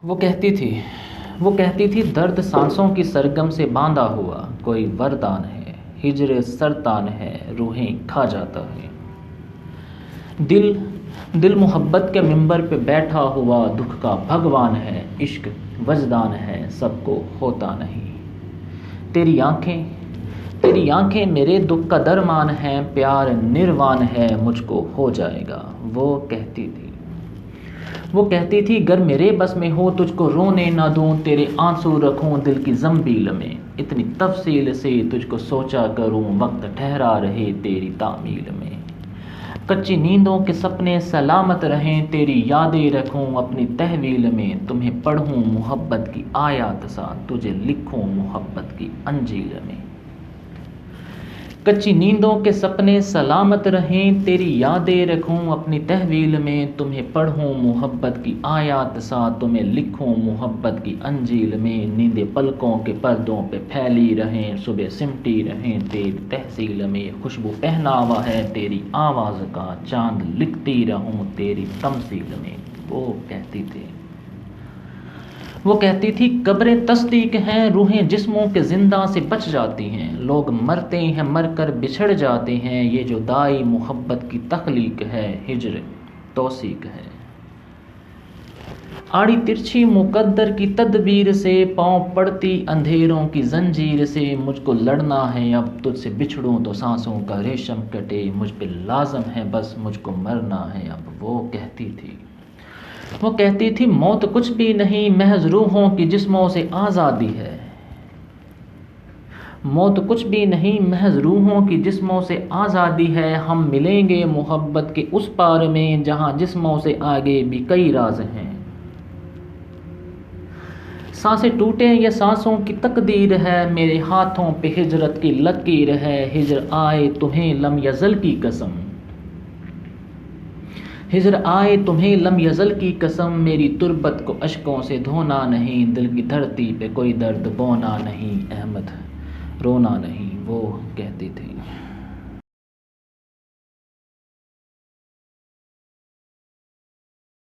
وہ کہتی تھی درد سانسوں کی سرگم سے باندھا ہوا کوئی وردان ہے، ہجر سرطان ہے، روحیں کھا جاتا ہے۔ دل محبت کے منبر پہ بیٹھا ہوا دکھ کا بھگوان ہے، عشق وجدان ہے، سب کو ہوتا نہیں۔ تیری آنکھیں میرے دکھ کا درمان ہیں، پیار نروان ہے، مجھ کو ہو جائے گا۔ وہ کہتی تھی گر میرے بس میں ہو تجھ کو رونے نہ دوں، تیرے آنسو رکھوں دل کی زنبیل میں، اتنی تفصیل سے تجھ کو سوچا کروں، وقت ٹھہرا رہے تیری تعمیل میں۔ کچی نیندوں کے سپنے سلامت رہیں، تیری یادیں رکھوں اپنی تحویل میں، تمہیں پڑھوں محبت کی آیات سا، تجھے لکھوں محبت کی انجیل میں۔ کچی نیندوں کے سپنے سلامت رہیں، تیری یادیں رکھوں اپنی تحویل میں، تمہیں پڑھوں محبت کی آیات سا، تمہیں لکھوں محبت کی انجیل میں۔ نیندیں پلکوں کے پردوں پہ پھیلی رہیں، صبح سمٹی رہیں تیری تحصیل میں، خوشبو پہناوا ہے تیری آواز کا، چاند لکھتی رہوں تیری تمثیل میں۔ وہ کہتی تھی قبریں تصدیق ہیں، روحیں جسموں کے زندہ سے بچ جاتی ہیں، لوگ مرتے ہیں مر کر بچھڑ جاتے ہیں، یہ جو دائی محبت کی تخلیق ہے، ہجر توثیق ہے۔ آڑی ترچھی مقدر کی تدبیر سے، پاؤں پڑتی اندھیروں کی زنجیر سے، مجھ کو لڑنا ہے اب تجھ سے بچھڑوں تو سانسوں کا ریشم کٹے، مجھ پہ لازم ہے بس مجھ کو مرنا ہے اب۔ وہ کہتی تھی موت کچھ بھی نہیں، محض روحوں کی جسموں سے آزادی ہے۔ موت کچھ بھی نہیں، محض روحوں کی جسموں سے آزادی ہے، ہم ملیں گے محبت کے اس پار میں، جہاں جسموں سے آگے بھی کئی راز ہیں۔ سانسیں ٹوٹیں یہ سانسوں کی تقدیر ہے، میرے ہاتھوں پہ ہجرت کی لکیر ہے، ہجر آئے تمہیں لم یزل کی قسم، ہجر آئے تمہیں لم یزل کی قسم، میری تربت کو اشکوں سے دھونا نہیں، دل کی دھرتی پہ کوئی درد بونا نہیں، احمد رونا نہیں۔ وہ کہتی تھی